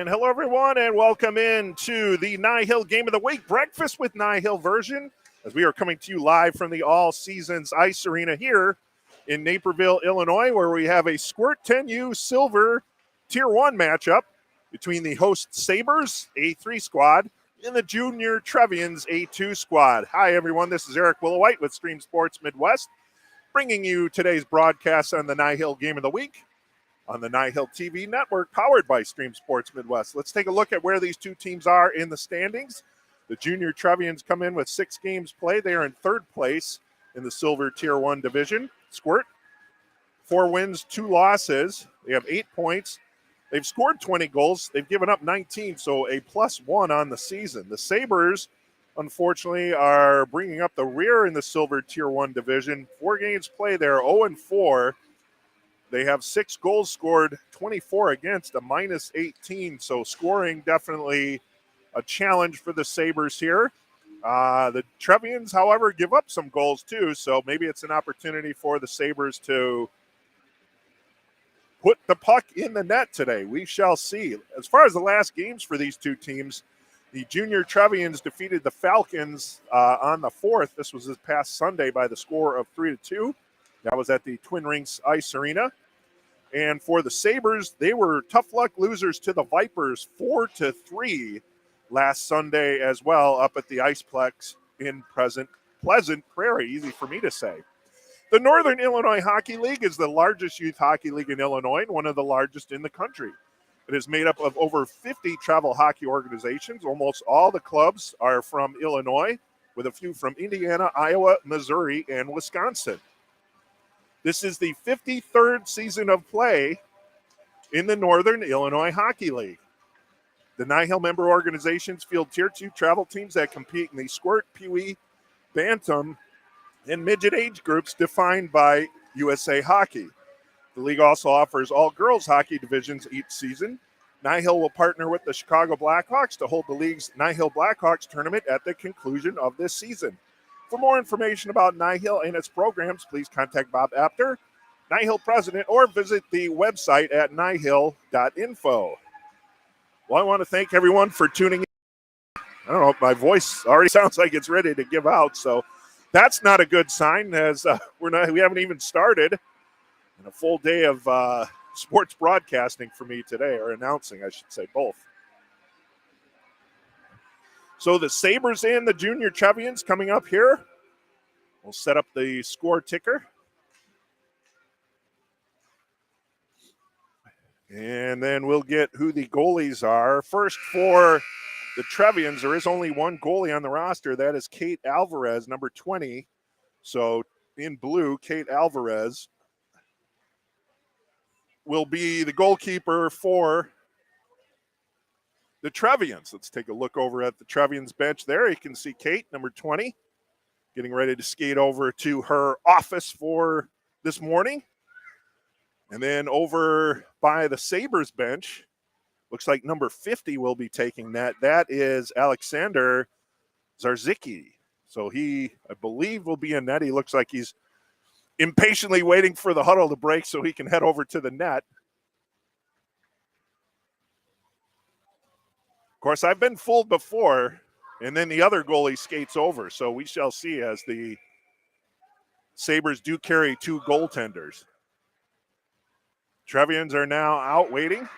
And hello, everyone, and welcome in to the NIHL Game of the Week Breakfast with NIHL version, as we are coming to you live from the All Seasons Ice Arena here in Naperville, Illinois, where we have a Squirt 10U Silver Tier 1 matchup between the host Sabres, A3 squad, and the junior Trevians, A2 squad. Hi, everyone. This is Eric Willowhite with Stream Sports Midwest, bringing you today's broadcast on the NIHL Game of the Week on the NIHL TV network, powered by Stream Sports Midwest. Let's take a look at where these two teams are in the standings. The junior Trevians come in with 6 games played. They are in third place in the Silver Tier 1 division. Squirt, 4 wins, 2 losses. They have 8 points. They've scored 20 goals. They've given up 19, so a +1 on the season. The Sabres, unfortunately, are bringing up the rear in the Silver Tier 1 division. 4 games played. They're 0-4. They have 6 goals scored, 24 against, a -18. So scoring definitely a challenge for the Sabres here. The Trevians, however, give up some goals too. So maybe it's an opportunity for the Sabres to put the puck in the net today. We shall see. As far as the last games for these two teams, the junior Trevians defeated the Falcons on the 4th. This was this past Sunday by the score of 3-2. That was at the Twin Rinks Ice Arena. And for the Sabres, they were tough luck losers to the Vipers 4-3 last Sunday as well, up at the Iceplex in Pleasant Prairie. Easy for me to say. The Northern Illinois Hockey League is the largest youth hockey league in Illinois and one of the largest in the country. It is made up of over 50 travel hockey organizations. Almost all the clubs are from Illinois, with a few from Indiana, Iowa, Missouri, and Wisconsin. This is the 53rd season of play in the Northern Illinois Hockey League. The NIHL member organizations field Tier 2 travel teams that compete in the Squirt, Pee-wee, Bantam, and Midget age groups defined by USA Hockey. The league also offers all girls hockey divisions each season. NIHL will partner with the Chicago Blackhawks to hold the league's NIHL Blackhawks tournament at the conclusion of this season. For more information about NIHL and its programs, please contact Bob Apter, NIHL president, or visit the website at nihil.info. Well, I want to thank everyone for tuning in. I don't know, my voice already sounds like it's ready to give out, so that's not a good sign, as we haven't even started. And a full day of sports broadcasting for me today, or announcing, I should say, both. So the Sabres and the junior Trevians coming up here. We'll set up the score ticker. And then we'll get who the goalies are. First for the Trevians, there is only one goalie on the roster. That is Kate Alvarez, number 20. So in blue, Kate Alvarez will be the goalkeeper for the Trevians. Let's take a look over at the Trevians bench there. You can see Kate, number 20, getting ready to skate over to her office for this morning. And then over by the Sabres bench, looks like number 50 will be taking that. That is Alexander Zarzicki. So he, I believe, will be in net. He looks like he's impatiently waiting for the huddle to break so he can head over to the net. Of course, I've been fooled before, and then the other goalie skates over. So we shall see, as the Sabres do carry 2 goaltenders. Trevians are now out waiting.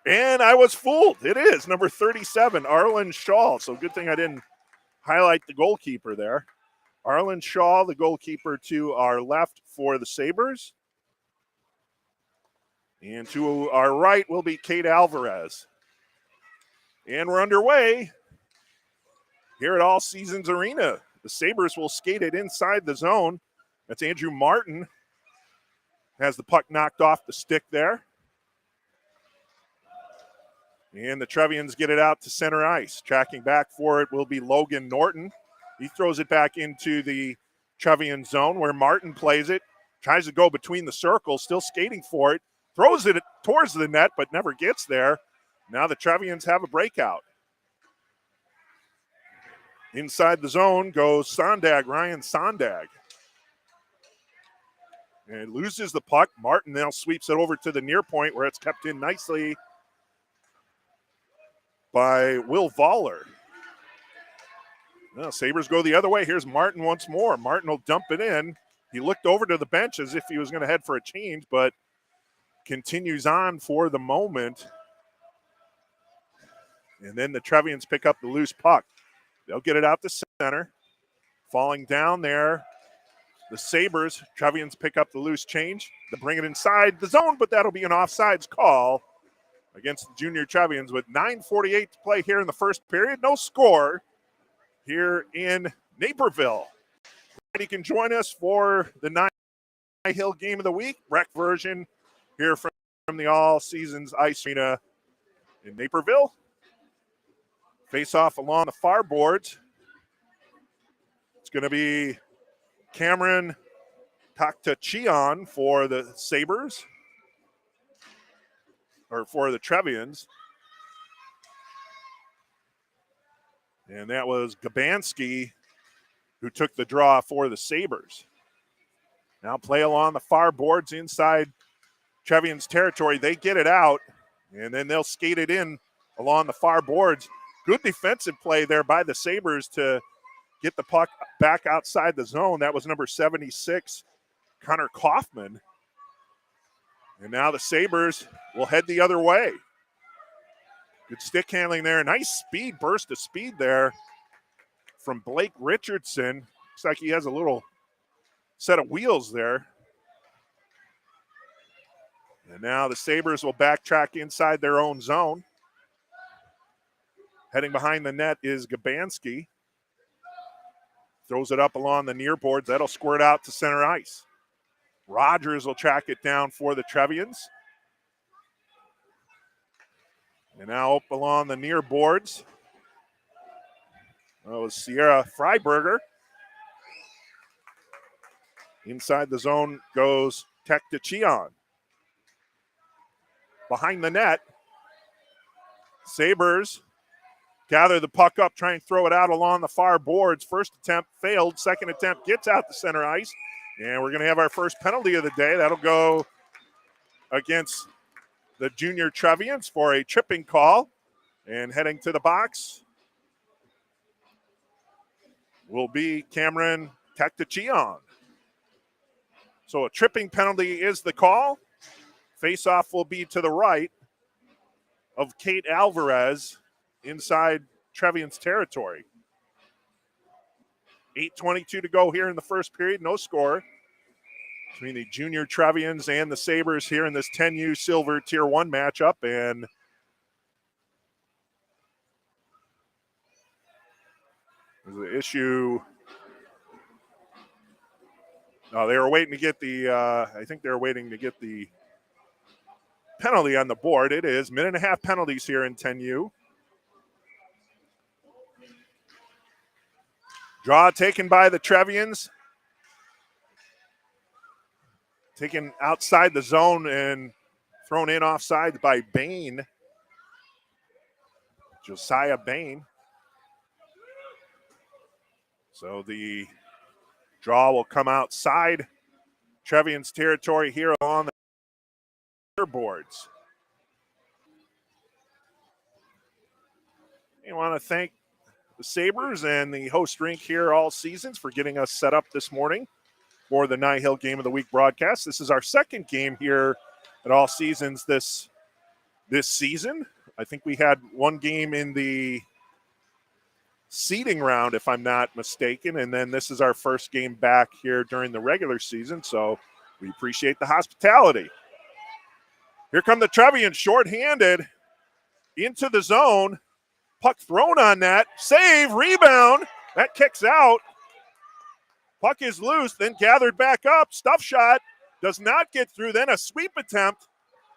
And I was fooled. It is number 37, Arlen Shaw. So good thing I didn't highlight the goalkeeper there. Arlen Shaw, the goalkeeper to our left for the Sabres. And to our right will be Kate Alvarez. And we're underway here at All Seasons Arena. The Sabres will skate it inside the zone. That's Andrew Martin. Has the puck knocked off the stick there. And the Trevians get it out to center ice. Tracking back for it will be Logan Norton. He throws it back into the Trevian zone where Martin plays it. Tries to go between the circles, still skating for it. Throws it towards the net, but never gets there. Now the Trevians have a breakout. Inside the zone goes Sondag, Ryan Sondag. And loses the puck. Martin now sweeps it over to the near point where it's kept in nicely by Will Voller. Well, Sabres go the other way. Here's Martin once more. Martin will dump it in. He looked over to the bench as if he was going to head for a change, but continues on for the moment. And then the Trevians pick up the loose puck. They'll get it out to center. Falling down there, the Sabres, Trevians pick up the loose change. They bring it inside the zone, but that'll be an offsides call against the junior Trevians with 9:48 to play here in the first period. No score here in Naperville. You can join us for the NIHL Game of the Week, rec version here from the All Seasons Ice Arena in Naperville. Face off along the far boards. It's going to be Cameron Taktachian for the Sabres, or for the Trevians. And that was Gabanski who took the draw for the Sabres. Now play along the far boards inside Trevians territory. They get it out, and then they'll skate it in along the far boards. Good defensive play there by the Sabres to get the puck back outside the zone. That was number 76, Connor Kaufman. And now the Sabres will head the other way. Good stick handling there. Nice burst of speed there from Blake Richardson. Looks like he has a little set of wheels there. And now the Sabres will backtrack inside their own zone. Heading behind the net is Gabanski. Throws it up along the near boards. That'll squirt out to center ice. Rogers will track it down for the Trevians. And now up along the near boards. That was Sierra Freiberger. Inside the zone goes Tektachian. Behind the net, Sabres gather the puck up, try and throw it out along the far boards. First attempt failed. Second attempt gets out to center ice. And we're going to have our first penalty of the day. That'll go against the junior Trevians for a tripping call. And heading to the box will be Cameron Taktachian. So a tripping penalty is the call. Face-off will be to the right of Kate Alvarez inside Trevians territory. 8:22 to go here in the first period. No score between the junior Trevians and the Sabres here in this 10U Silver Tier 1 matchup. And there's an issue. No, they were waiting to get the, I think they were waiting to get the penalty on the board. It is minute and a half penalties here in 10U. Draw taken by the Trevians. Taken outside the zone and thrown in offside by Bain. Josiah Bain. So the draw will come outside Trevians territory here on the boards. I want to thank the Sabres and the host rink here All Seasons for getting us set up this morning for the NIHL Game of the Week broadcast. This is our second game here at All Seasons this season. I think we had one game in the seeding round, if I'm not mistaken, and then this is our first game back here during the regular season, so we appreciate the hospitality. Here come the Trevians, shorthanded into the zone. Puck thrown on that. Save, rebound. That kicks out. Puck is loose, then gathered back up. Stuff shot does not get through. Then a sweep attempt.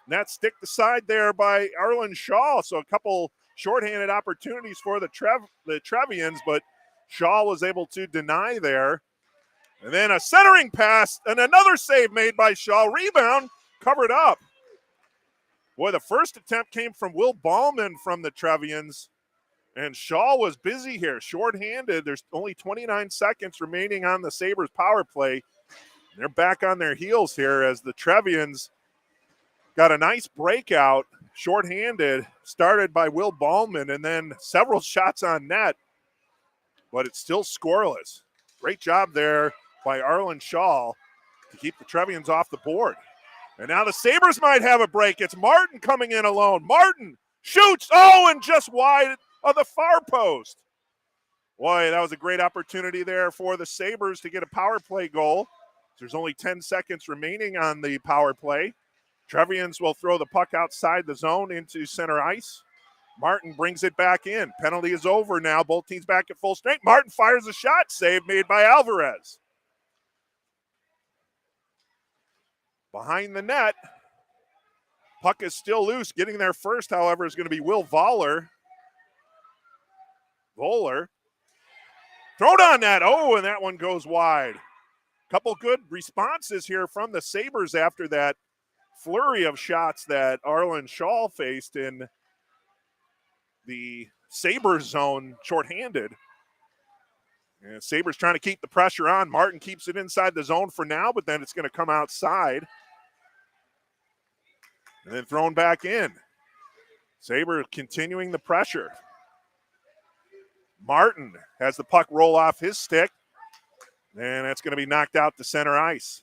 And that's sticked aside there by Arlen Shaw. So a couple shorthanded opportunities for the Trevians, but Shaw was able to deny there. And then a centering pass and another save made by Shaw. Rebound covered up. Boy, the first attempt came from Will Ballman from the Trevians. And Shaw was busy here, shorthanded. There's only 29 seconds remaining on the Sabres power play. They're back on their heels here as the Trevians got a nice breakout shorthanded, started by Will Ballman, and then several shots on net, but it's still scoreless. Great job there by Arlen Shaw to keep the Trevians off the board. And now the Sabres might have a break. It's Martin coming in alone. Martin shoots, and just wide of the far post. Boy, that was a great opportunity there for the Sabres to get a power play goal. There's only 10 seconds remaining on the power play. Trevians will throw the puck outside the zone into center ice. Martin brings it back in. Penalty is over now. Both teams back at full strength. Martin fires a shot. Save made by Alvarez. Behind the net. Puck is still loose. Getting there first, however, is going to be Will Voller. Thrown on that. And that one goes wide. Couple good responses here from the Sabres after that flurry of shots that Arlen Shaw faced in the Sabres zone shorthanded. And Sabres trying to keep the pressure on. Martin keeps it inside the zone for now, but then it's going to come outside. And then thrown back in. Sabres continuing the pressure. Martin has the puck roll off his stick. And that's going to be knocked out to center ice.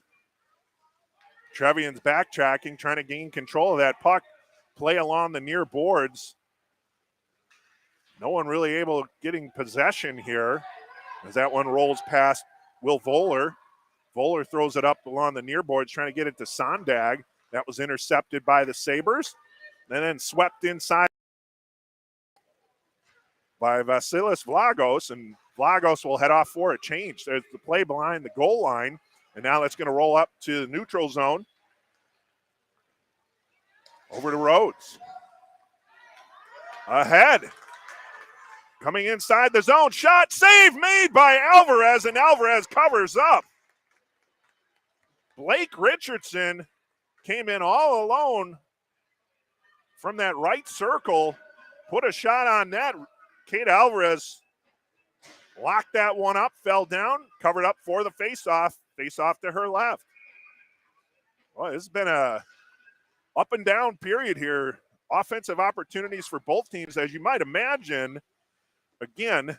Trevians backtracking, trying to gain control of that puck. Play along the near boards. No one really able getting possession here as that one rolls past Will Voller. Voller throws it up along the near boards, trying to get it to Sondag. That was intercepted by the Sabres. And then swept inside by Vasilis Vlagos, and Vlagos will head off for a change. There's the play behind the goal line, and now that's going to roll up to the neutral zone. Over to Rhodes. Ahead. Coming inside the zone. Shot, save made by Alvarez, and Alvarez covers up. Blake Richardson came in all alone from that right circle, put a shot on net. Kate Alvarez locked that one up, fell down, covered up for the faceoff. Faceoff to her left. Well, this has been a up and down period here. Offensive opportunities for both teams, as you might imagine. Again,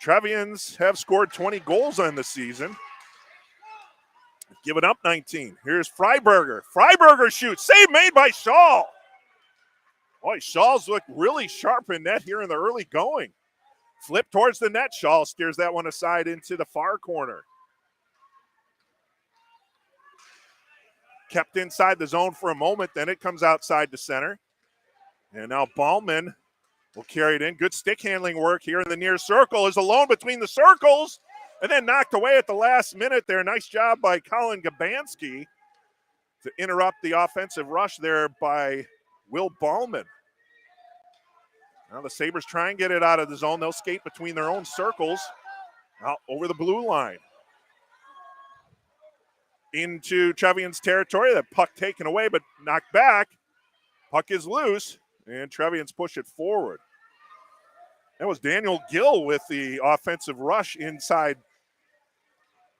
Trevians have scored 20 goals on the season. Giving up 19. Here's Freiberger. Freiberger shoots. Save made by Shaw. Boy, Shaw's looked really sharp in net here in the early going. Flip towards the net. Shaw steers that one aside into the far corner. Kept inside the zone for a moment, then it comes outside to center. And now Ballman will carry it in. Good stick handling work here in the near circle. Is alone between the circles and then knocked away at the last minute there. Nice job by Colin Gabansky to interrupt the offensive rush there by Will Ballman. Now the Sabres try and get it out of the zone. They'll skate between their own circles out over the blue line. Into Trevians territory. That puck taken away but knocked back. Puck is loose and Trevians push it forward. That was Daniel Gill with the offensive rush inside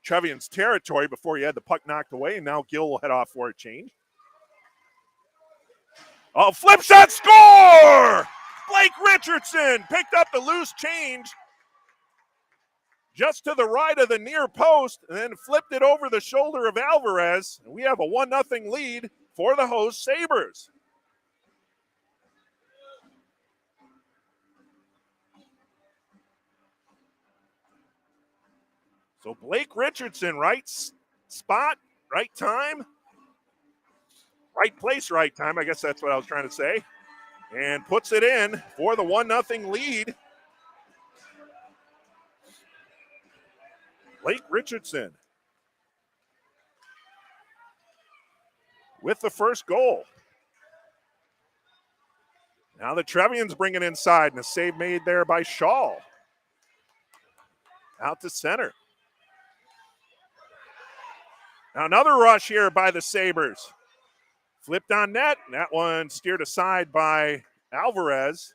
Trevians territory before he had the puck knocked away, and now Gill will head off for a change. Flip shot, score! Blake Richardson picked up the loose change just to the right of the near post and then flipped it over the shoulder of Alvarez. And we have a 1-0 lead for the host Sabres. So Blake Richardson, right spot, right time, right place, right time. I guess that's what I was trying to say. And puts it in for the 1-0 lead. Blake Richardson with the first goal. Now the Trevians bring it inside, and a save made there by Shaw. Out to center. Now another rush here by the Sabres. Flipped on net, and that one steered aside by Alvarez.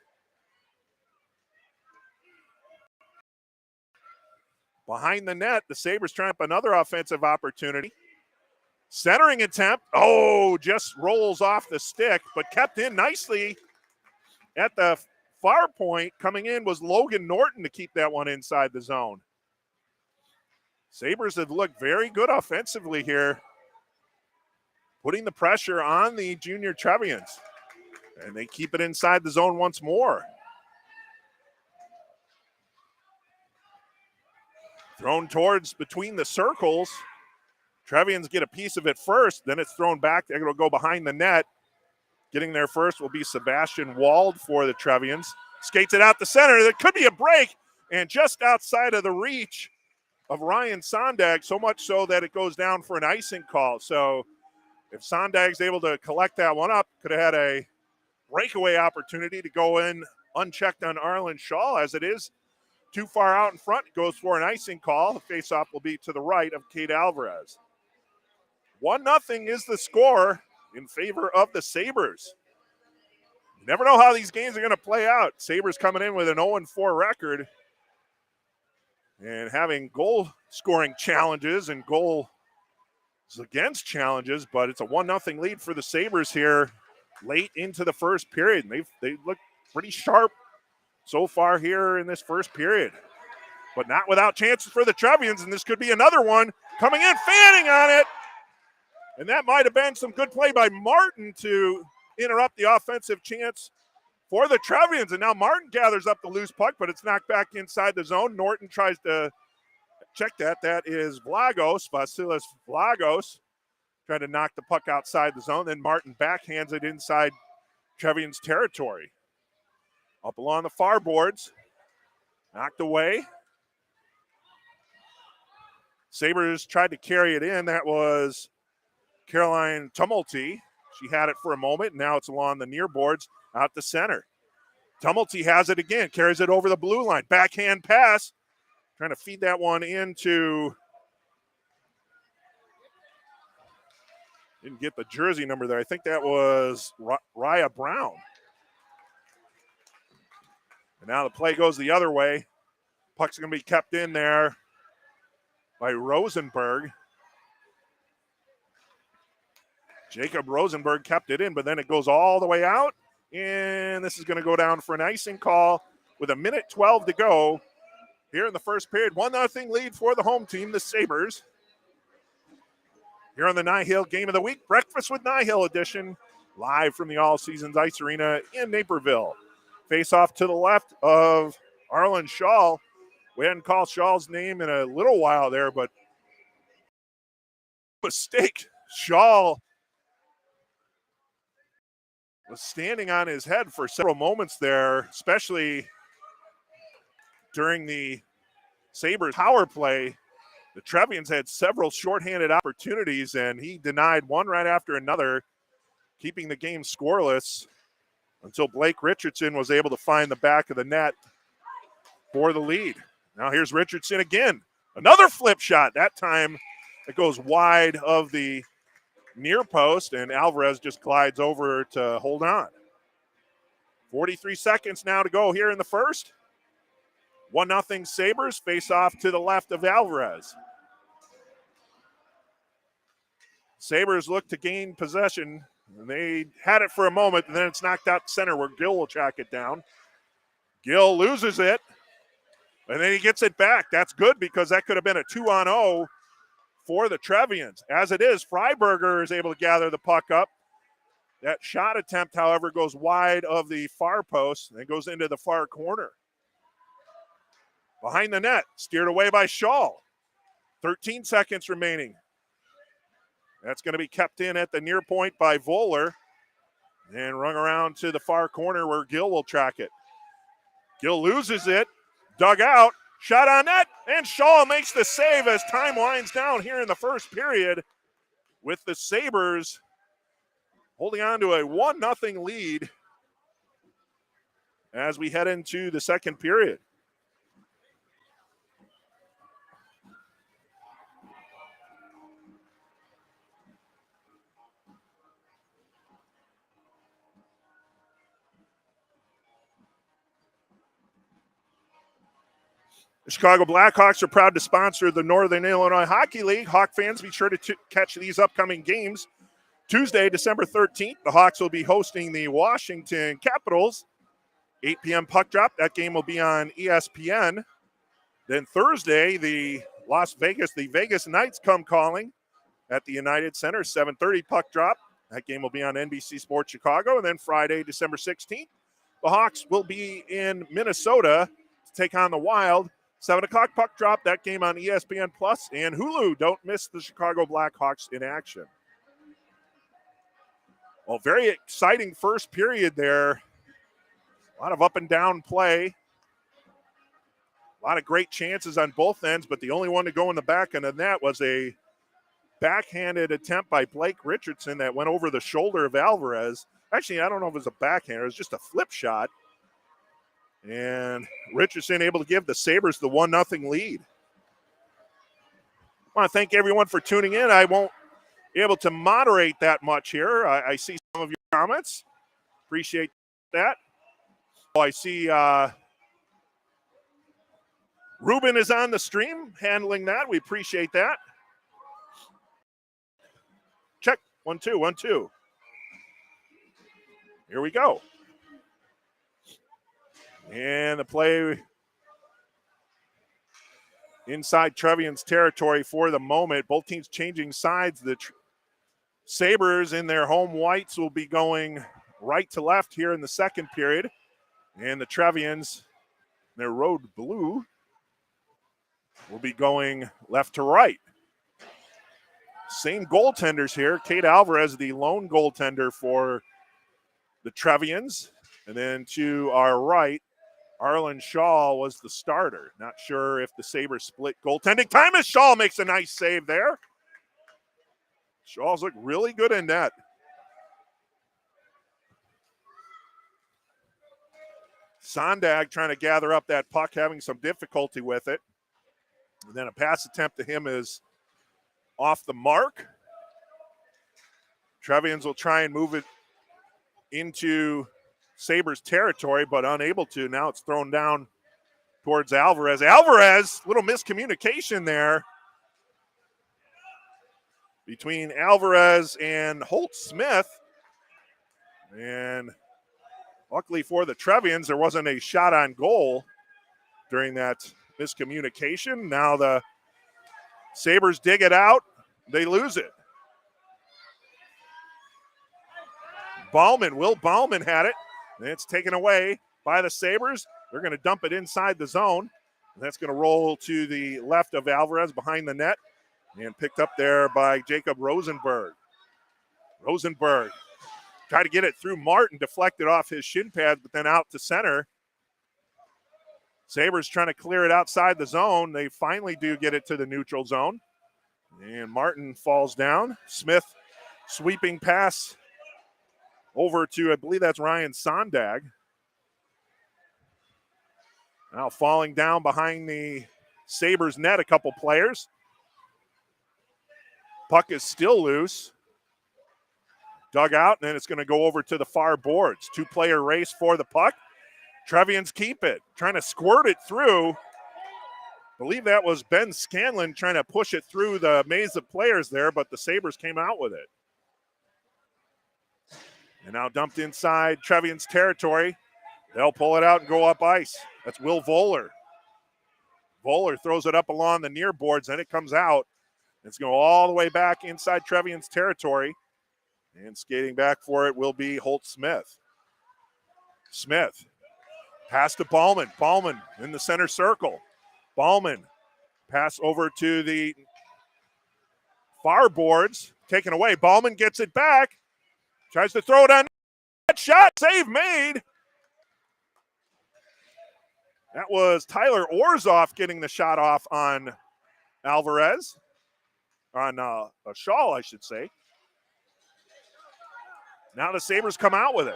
Behind the net, the Sabres try up another offensive opportunity. Centering attempt. Oh, just rolls off the stick, but kept in nicely at the far point. Coming in was Logan Norton to keep that one inside the zone. Sabres have looked very good offensively here, putting the pressure on the junior Trevians. And they keep it inside the zone once more. Thrown towards between the circles. Trevians get a piece of it first, then it's thrown back. They're going to go behind the net. Getting there first will be Sebastian Wald for the Trevians. Skates it out the center. There could be a break, and just outside of the reach of Ryan Sondag, so much so that it goes down for an icing call. So if Sondag's able to collect that one up, could have had a breakaway opportunity to go in unchecked on Arlen Shaw. As it is too far out in front, goes for an icing call. The faceoff will be to the right of Kate Alvarez. 1-0 is the score in favor of the Sabres. You never know how these games are going to play out. Sabres coming in with an 0-4 record and having goal scoring challenges and goals against challenges, but it's a 1-0 lead for the Sabres here late into the first period. And they look pretty sharp so far here in this first period, but not without chances for the Trevians, and this could be another one coming in, fanning on it. And that might have been some good play by Martin to interrupt the offensive chance for the Trevians. And now Martin gathers up the loose puck, but it's knocked back inside the zone. Norton tries to check that. That is Vasilis Vlagos, trying to knock the puck outside the zone. Then Martin backhands it inside Trevians territory. Up along the far boards, knocked away. Sabres tried to carry it in. That was Caroline Tumulty. She had it for a moment. Now it's along the near boards out the center. Tumulty has it again, carries it over the blue line. Backhand pass, trying to feed that one into, didn't get the jersey number there. I think that was Raya Brown. And now the play goes the other way. Puck's going to be kept in there by Rosenberg. Jacob Rosenberg kept it in, but then it goes all the way out. And this is going to go down for an icing call with 1:12 to go here in the first period. 1-0 lead for the home team, the Sabres. Here on the NIHL Game of the Week, Breakfast with NIHL edition, live from the All Seasons Ice Arena in Naperville. Face off to the left of Arlen Shaw. We hadn't called Shaw's name in a little while there, but mistake. Shaw was standing on his head for several moments there, especially during the Sabres power play. The Trevians had several shorthanded opportunities, and he denied one right after another, keeping the game scoreless until Blake Richardson was able to find the back of the net for the lead. Now here's Richardson again. Another flip shot. That time it goes wide of the near post, and Alvarez just glides over to hold on. 43 seconds now to go here in the first. 1-0 Sabres, face off to the left of Alvarez. Sabres look to gain possession, and they had it for a moment, and then it's knocked out center where Gill will track it down. Gill loses it, and then he gets it back. That's good because that could have been a 2-on-0 for the Trevians. As it is, Freiberger is able to gather the puck up. That shot attempt, however, goes wide of the far post and goes into the far corner. Behind the net, steered away by Shaw. 13 seconds remaining. That's going to be kept in at the near point by Voller and rung around to the far corner where Gill will track it. Gill loses it, dug out, shot on net, and Shaw makes the save as time winds down here in the first period with the Sabres holding on to a 1-0 lead as we head into the second period. The Chicago Blackhawks are proud to sponsor the Northern Illinois Hockey League. Hawk fans, be sure to catch these upcoming games. Tuesday, December 13th, the Hawks will be hosting the Washington Capitals. 8 p.m. puck drop. That game will be on ESPN. Then Thursday, the Vegas Knights come calling at the United Center. 7:30 puck drop. That game will be on NBC Sports Chicago. And then Friday, December 16th, the Hawks will be in Minnesota to take on the Wild. 7 o'clock puck drop. That game on ESPN Plus and Hulu. Don't miss the Chicago Blackhawks in action. Well, very exciting first period there. A lot of up and down play. A lot of great chances on both ends, but the only one to go in the back end of that was a backhanded attempt by Blake Richardson that went over the shoulder of Alvarez. Actually, I don't know if it was a backhand. It was just a flip shot. And Richardson able to give the Sabres the 1-0 lead. I want to thank everyone for tuning in. I won't be able to moderate that much here. I see some of your comments. Appreciate that. I see Ruben is on the stream handling that. We appreciate that. Check. 1, 2, 1, 2. Here we go. And the play inside Trevians territory for the moment. Both teams changing sides. The Sabres in their home whites will be going right to left here in the second period. And the Trevians, their road blue, will be going left to right. Same goaltenders here. Kate Alvarez, the lone goaltender for the Trevians. And then to our right, Arlen Shaw was the starter. Not sure if the Sabres split goaltending time as Shaw makes a nice save there. Shaw's look really good in net. Sondag trying to gather up that puck, having some difficulty with it. And then a pass attempt to him is off the mark. Trevians will try and move it into Sabres territory, but unable to. Now it's thrown down towards Alvarez. Alvarez, little miscommunication there between Alvarez and Holt Smith. And luckily for the Trevians, there wasn't a shot on goal during that miscommunication. Now the Sabres dig it out. They lose it. Will Bauman had it. And it's taken away by the Sabres. They're going to dump it inside the zone. And that's going to roll to the left of Alvarez behind the net. And picked up there by Jacob Rosenberg. Rosenberg tried to get it through Martin, deflected off his shin pads, but then out to center. Sabres trying to clear it outside the zone. They finally do get it to the neutral zone. And Martin falls down. Smith sweeping pass over to, I believe that's Ryan Sondag. Now falling down behind the Sabres net, a couple players. Puck is still loose. Dug out, and then it's going to go over to the far boards. Two-player race for the puck. Trevians keep it, trying to squirt it through. I believe that was Ben Scanlon trying to push it through the maze of players there, but the Sabres came out with it. And now dumped inside Trevians territory. They'll pull it out and go up ice. That's Will Voller. Voller throws it up along the near boards, and it comes out. It's going to go all the way back inside Trevians territory. And skating back for it will be Holt Smith. Smith. Pass to Ballman. Ballman in the center circle. Ballman. Pass over to the far boards. Taken away. Ballman gets it back. Tries to throw it on. That shot. Save made. That was Tyler Orzoff getting the shot off on Alvarez. On Shaw, I should say. Now the Sabres come out with it.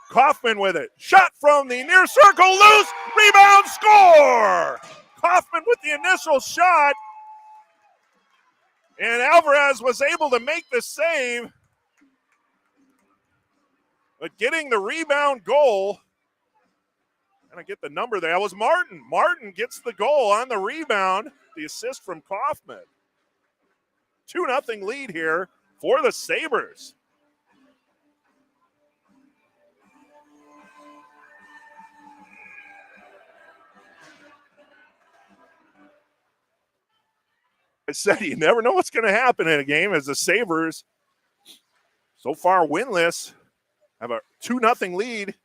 Kaufman with it. Shot from the near circle, loose, rebound, score! Kaufman with the initial shot. And Alvarez was able to make the save. But getting the rebound goal And I get the number there. That was Martin. Martin gets the goal on the rebound. The assist from Kaufman. 2-0 lead here for the Sabres. I said you never know what's going to happen in a game as the Sabres, so far winless, have a 2-0 lead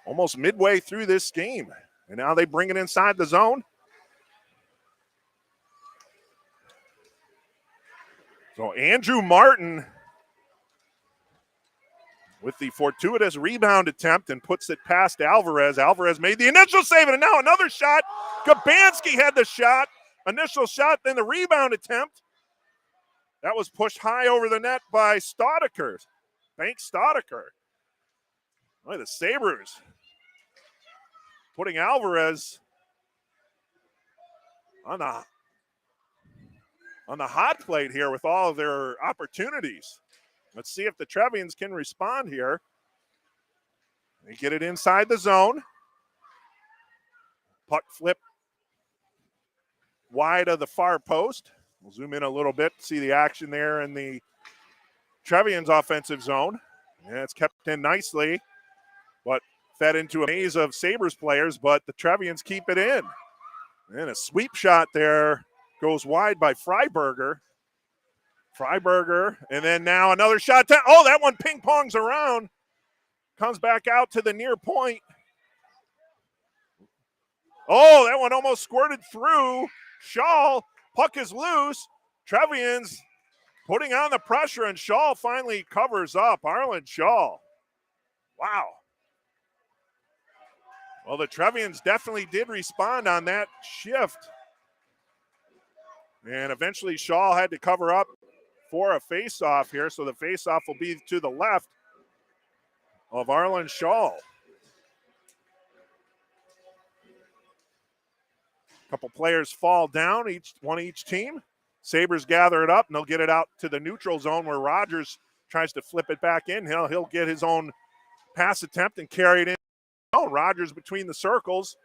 almost midway through this game. And now they bring it inside the zone. So Andrew Martin with the fortuitous rebound attempt and puts it past Alvarez. Alvarez made the initial save, and now another shot. Gabanski had the shot. Initial shot, then the rebound attempt. That was pushed high over the net by Staudiker. Bank Staudiker. Boy, the Sabres putting Alvarez on the hot plate here with all of their opportunities. Let's see if the Trevians can respond here. They get it inside the zone. Puck flip wide of the far post. We'll zoom in a little bit, see the action there in the Trevians offensive zone. And it's kept in nicely, but fed into a maze of Sabres players, but the Trevians keep it in. And a sweep shot there goes wide by Freiberger. And then now another shot. Oh, that one ping-pongs around. Comes back out to the near point. Oh, that one almost squirted through. Shaw, puck is loose. Trevians putting on the pressure, and Shaw finally covers up. Arlen Shaw. Wow. Well, the Trevians definitely did respond on that shift. And eventually Shaw had to cover up for a face-off here, so the face-off will be to the left of Arlen Shaw. A couple players fall down, each team. Sabres gather it up, and they'll get it out to the neutral zone where Rogers tries to flip it back in. He'll get his own pass attempt and carry it in. Rogers between the circles,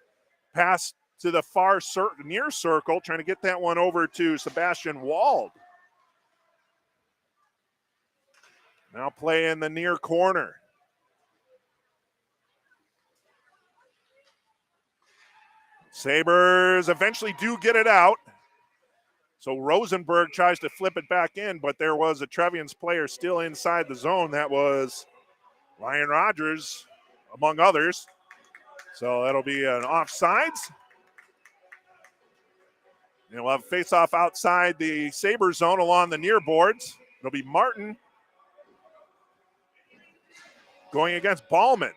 pass to the far near circle, trying to get that one over to Sebastian Wald. Now play in the near corner. Sabres eventually do get it out. So Rosenberg tries to flip it back in, but there was a Trevians player still inside the zone. That was Ryan Rogers, among others. So that'll be an offsides. And we'll have a face-off outside the Sabres zone along the near boards. It'll be Martin going against Ballman.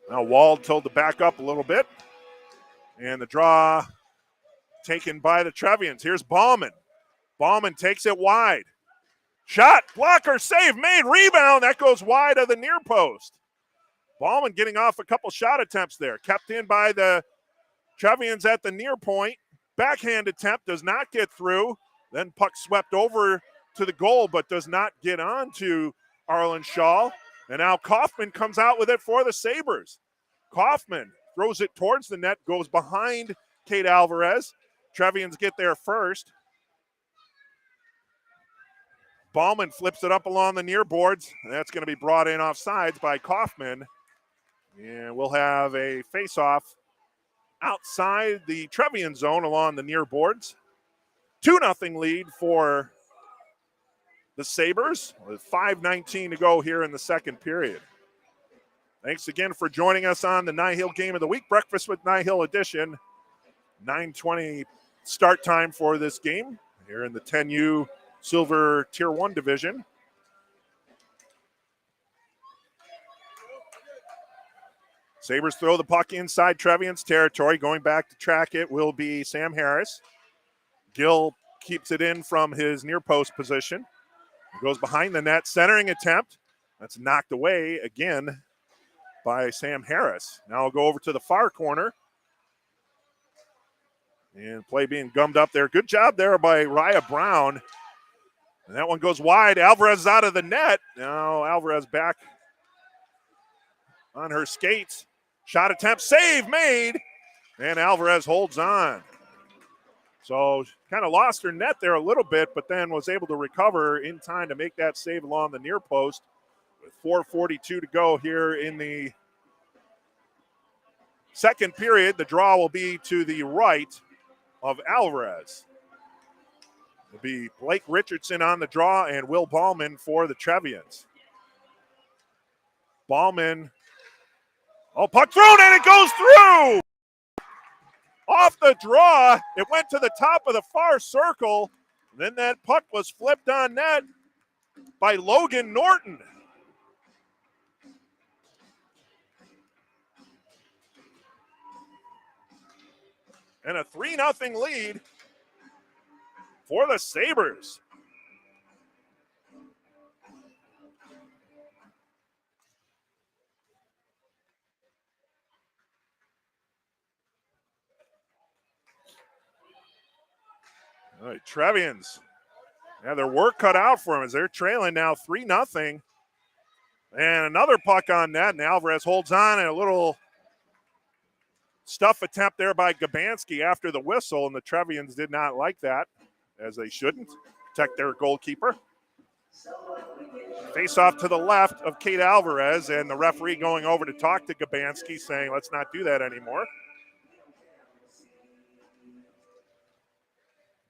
Now Wald told to back up a little bit. And the draw taken by the Trevians. Here's Ballman. Ballman takes it wide. Shot, blocker, save, made, rebound. That goes wide of the near post. Ballman getting off a couple shot attempts there. Kept in by the Trevians at the near point. Backhand attempt does not get through. Then puck swept over to the goal, but does not get on to Arlen Shaw. And now Kaufman comes out with it for the Sabres. Kaufman throws it towards the net, goes behind Kate Alvarez. Trevians get there first. Ballman flips it up along the near boards. That's going to be brought in off sides by Kaufman. And we'll have a face-off outside the Trevian zone along the near boards. 2-0 lead for the Sabres with 5:19 to go here in the second period. Thanks again for joining us on the NIHL Game of the Week. Breakfast with NIHL edition. 9:20 start time for this game here in the 10U Silver Tier 1 division. Sabres throw the puck inside Trevians territory. Going back to track it will be Sam Harris. Gill keeps it in from his near post position. Goes behind the net, centering attempt. That's knocked away again by Sam Harris. Now we'll go over to the far corner. And play being gummed up there. Good job there by Raya Brown. And that one goes wide. Alvarez is out of the net. Now Alvarez back on her skates. Shot attempt, save made, and Alvarez holds on. So kind of lost her net there a little bit, but then was able to recover in time to make that save along the near post with 4:42 to go here in the second period. The draw will be to the right of Alvarez. It'll be Blake Richardson on the draw and Will Ballman for the Trevians. Ballman, puck thrown and it goes through! Off the draw, it went to the top of the far circle. Then that puck was flipped on net by Logan Norton. And a 3-0 lead for the Sabres. All right, Trevians have their work cut out for them as they're trailing now 3-0. And another puck on net, and Alvarez holds on, and a little stuff attempt there by Gabanski after the whistle, and the Trevians did not like that, as they shouldn't. Protect their goalkeeper. Face off to the left of Kate Alvarez, and the referee going over to talk to Gabanski, saying, let's not do that anymore.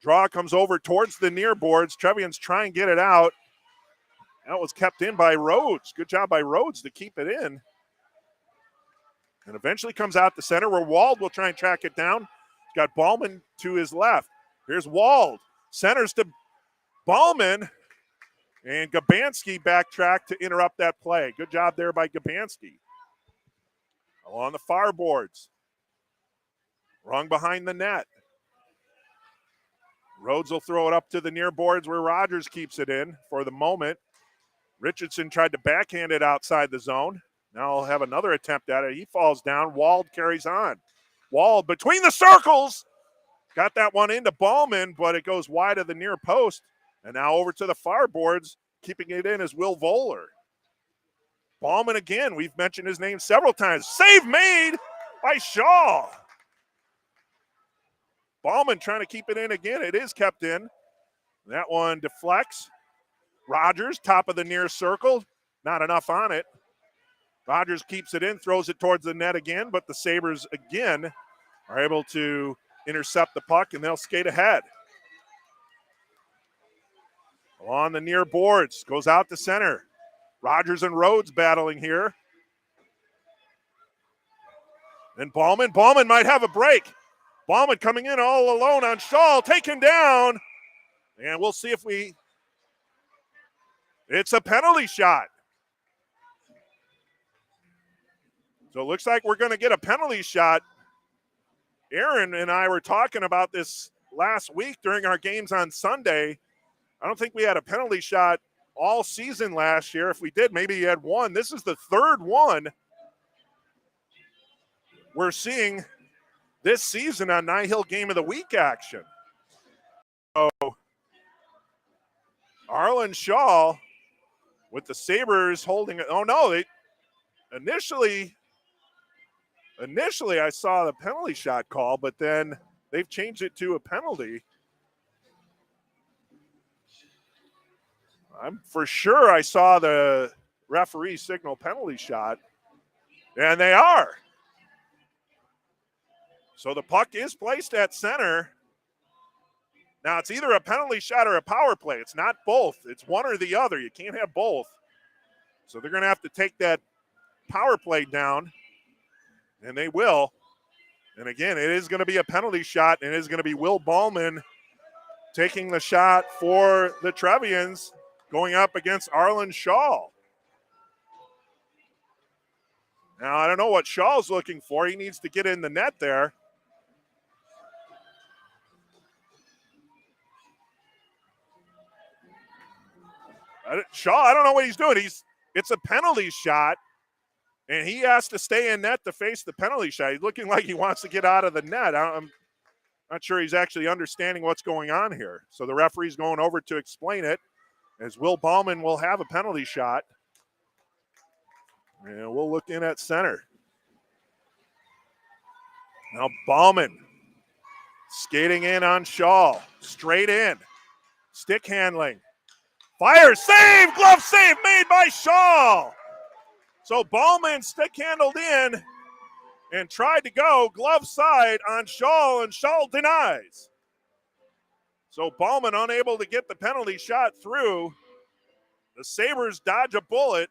Draw comes over towards the near boards. Trevians try and get it out. That was kept in by Rhodes. Good job by Rhodes to keep it in. And eventually comes out the center where Wald will try and track it down. Got Ballman to his left. Here's Wald. Centers to Ballman. And Gabanski backtracked to interrupt that play. Good job there by Gabanski. Along the far boards. Wrong behind the net. Rhodes will throw it up to the near boards where Rogers keeps it in for the moment. Richardson tried to backhand it outside the zone. Now he'll have another attempt at it. He falls down. Wald carries on. Wald between the circles. Got that one into Ballman, but it goes wide of the near post. And now over to the far boards. Keeping it in is Will Voller. Ballman again. We've mentioned his name several times. Save made by Shaw. Ballman trying to keep it in again. It is kept in. That one deflects. Rogers, top of the near circle. Not enough on it. Rogers keeps it in, throws it towards the net again, but the Sabres again are able to intercept the puck, and they'll skate ahead. On the near boards, goes out to center. Rogers and Rhodes battling here. And Ballman might have a break. Ballman coming in all alone on Shaw, taken down. And we'll see if it's a penalty shot. So it looks like we're going to get a penalty shot. Aaron and I were talking about this last week during our games on Sunday. I don't think we had a penalty shot all season last year. If we did, maybe you had one. This is the third one we're seeing this season on NIHL Game of the Week action. So Arlen Shaw with the Sabres holding it. Oh, no, initially I saw the penalty shot call, but then they've changed it to a penalty. I'm for sure I saw the referee signal penalty shot, and they are. So the puck is placed at center. Now, it's either a penalty shot or a power play. It's not both. It's one or the other. You can't have both. So they're going to have to take that power play down, and they will. And again, it is going to be a penalty shot, and it is going to be Will Ballman taking the shot for the Trevians, going up against Arlen Shaw. Now, I don't know what Shaw's looking for. He needs to get in the net there. Shaw, I don't know what he's doing. It's a penalty shot, and he has to stay in net to face the penalty shot. He's looking like he wants to get out of the net. I'm not sure he's actually understanding what's going on here. So the referee's going over to explain it, as Will Ballman will have a penalty shot. And we'll look in at center. Now Ballman skating in on Shaw. Straight in. Stick handling. Fire, save, glove save made by Shaw. So Ballman stick handled in and tried to go glove side on Shaw, and Shaw denies. So Ballman unable to get the penalty shot through. The Sabres dodge a bullet,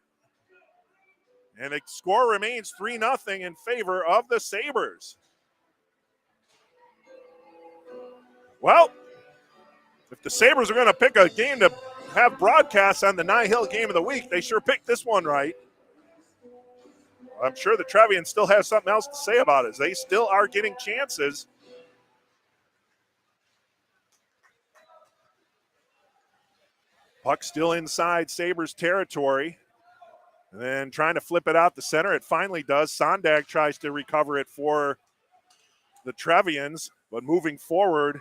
and the score remains 3-0 in favor of the Sabres. Well, if the Sabres are going to pick a game to have broadcasts on the NIHL Game of the Week, they sure picked this one right. I'm sure the Trevians still have something else to say about it. They still are getting chances. Puck still inside Sabres territory. And then trying to flip it out the center. It finally does. Sondag tries to recover it for the Trevians, but moving forward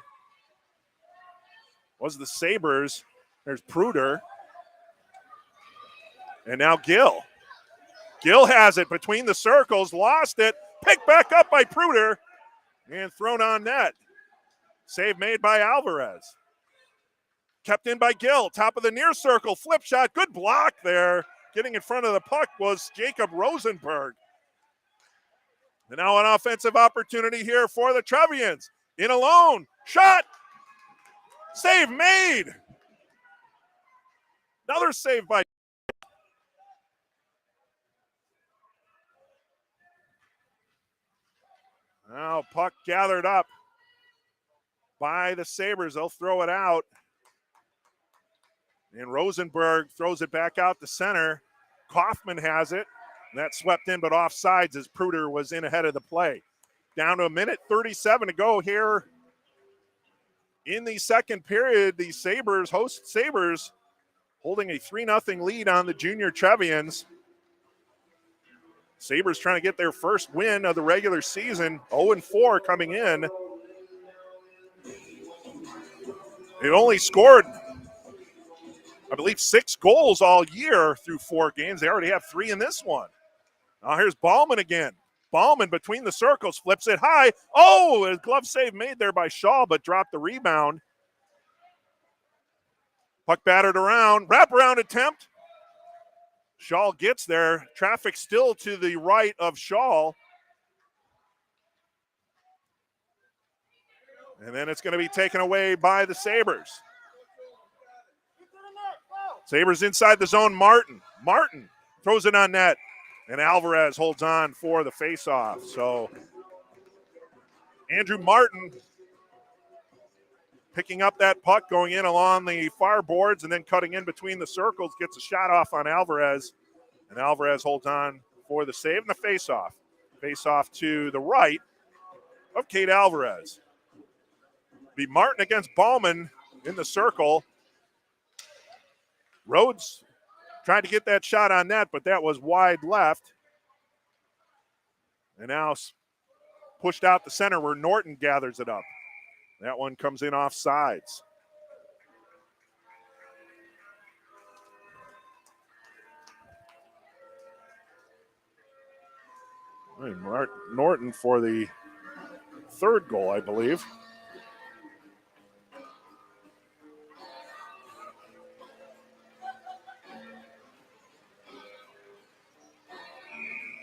was the Sabres. There's Pruder. And now Gill. Gill has it between the circles, lost it, picked back up by Pruder, and thrown on net. Save made by Alvarez. Kept in by Gill, top of the near circle, flip shot, good block there. Getting in front of the puck was Jacob Rosenberg. And now an offensive opportunity here for the Trevians. In alone, shot, save made. Another save by now puck gathered up by the Sabres. They'll throw it out. And Rosenberg throws it back out the center. Kaufman has it. And that swept in, but offsides as Pruder was in ahead of the play. Down to 1:37 to go here in the second period. The Sabres, host Sabres, holding a 3-0 lead on the junior Trevians. Sabres trying to get their first win of the regular season. 0-4 coming in. They only scored, I believe, 6 goals all year through 4 games. They already have 3 in this one. Now here's Ballman again. Ballman between the circles, flips it high. Oh, a glove save made there by Shaw, but dropped the rebound. Puck battered around. Wraparound attempt. Shaw gets there. Traffic still to the right of Shaw. And then it's going to be taken away by the Sabres. Sabres inside the zone. Martin throws it on net. And Alvarez holds on for the faceoff. So Andrew Martin picking up that puck, going in along the far boards and then cutting in between the circles, gets a shot off on Alvarez. And Alvarez holds on for the save and the faceoff. Faceoff to the right of Kate Alvarez. Be Martin against Ballman in the circle. Rhodes tried to get that shot on net, but that was wide left. And now pushed out the center where Norton gathers it up. That one comes in off sides. Norton for the third goal, I believe.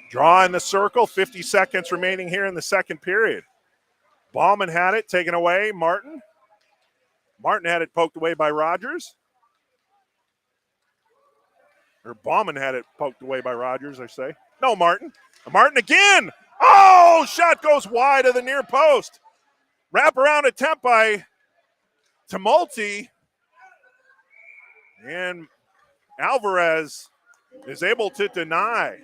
Draw in the circle, 50 seconds remaining here in the second period. Ballman had it, taken away, Martin. Martin had it poked away by Rogers. Or Ballman had it poked away by Rogers, I say. No, Martin. Martin again. Oh, shot goes wide of the near post. Wraparound attempt by Tumulty. And Alvarez is able to deny.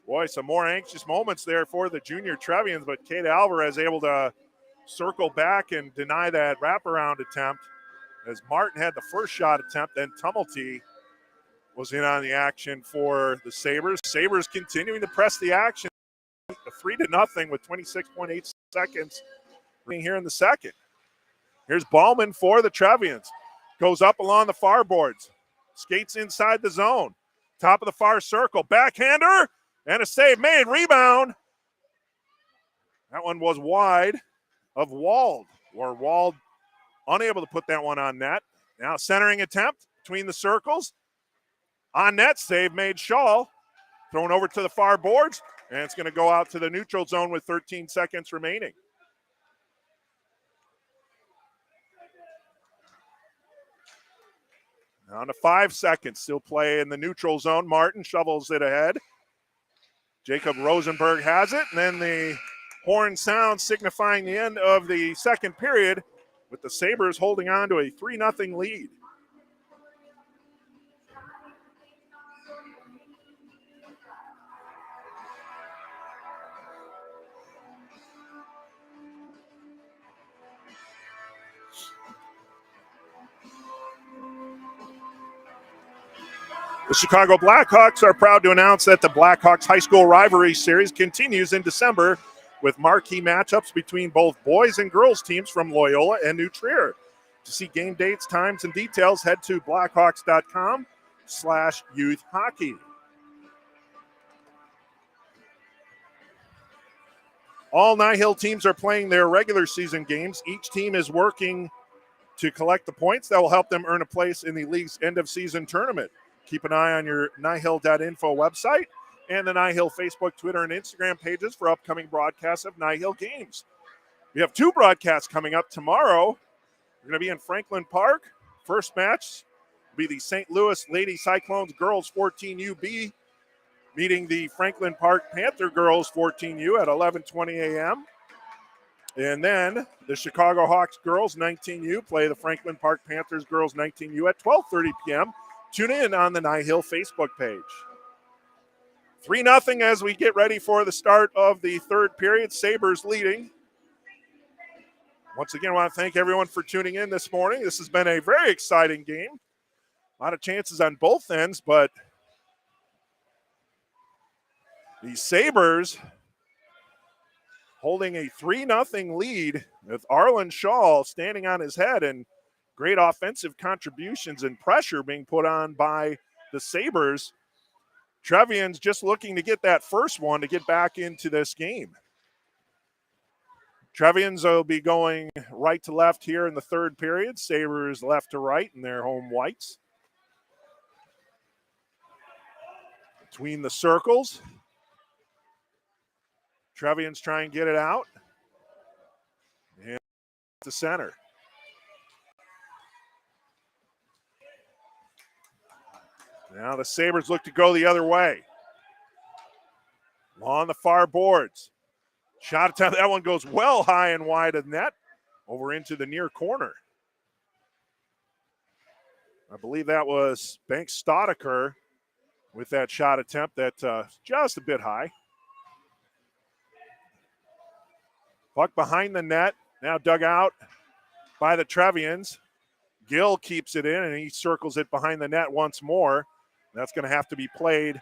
Boy, some more anxious moments there for the junior Trevians, but Kate Alvarez able to circle back and deny that wraparound attempt as Martin had the first shot attempt, then Tumulty was in on the action for the Sabres. Sabres continuing to press the action, 3-0 with 26.8 seconds here in the second. Here's Ballman for the Trevians. Goes up along the far boards, skates inside the zone, Top of the far circle. Backhander. And a save made. Rebound. That one was wide of Wald. Or Wald unable to put that one on net. Now centering attempt between the circles. On net. Save made Shaw. Thrown over to the far boards. And it's going to go out to the neutral zone with 13 seconds remaining. On to 5 seconds, still play in the neutral zone. Martin shovels it ahead. Jacob Rosenberg has it, and then the horn sounds signifying the end of the second period with the Sabres holding on to a 3-0 lead. The Chicago Blackhawks are proud to announce that the Blackhawks High School Rivalry Series continues in December with marquee matchups between both boys and girls teams from Loyola and New Trier. To see game dates, times, and details, head to blackhawks.com/youth hockey. All NIHL teams are playing their regular season games. Each team is working to collect the points that will help them earn a place in the league's end-of-season tournament. Keep an eye on your NIHL.info website and the NIHL Facebook, Twitter, and Instagram pages for upcoming broadcasts of NIHL games. We have 2 broadcasts coming up tomorrow. We're going to be in Franklin Park. First match will be the St. Louis Lady Cyclones girls 14U meeting the Franklin Park Panther girls 14U at 11:20 a.m. And then the Chicago Hawks girls 19U play the Franklin Park Panthers girls 19U at 12:30 p.m. Tune in on the NIHL Facebook page. 3-0 as we get ready for the start of the third period. Sabres leading. Once again, I want to thank everyone for tuning in this morning. This has been a very exciting game. A lot of chances on both ends, but the Sabres holding a 3-0 lead with Arlen Shaw standing on his head, and great offensive contributions and pressure being put on by the Sabres. Trevians just looking to get that first one to get back into this game. Trevians will be going right to left here in the third period. Sabres left to right in their home whites. Between the circles. Trevians try and get it out. And to center. Now the Sabres look to go the other way. On the far boards. Shot attempt. That one goes well high and wide of net. Over into the near corner. I believe that was Banks Staudiker with that shot attempt that just a bit high. Puck behind the net. Now dug out by the Trevians. Gill keeps it in and he circles it behind the net once more. That's going to have to be played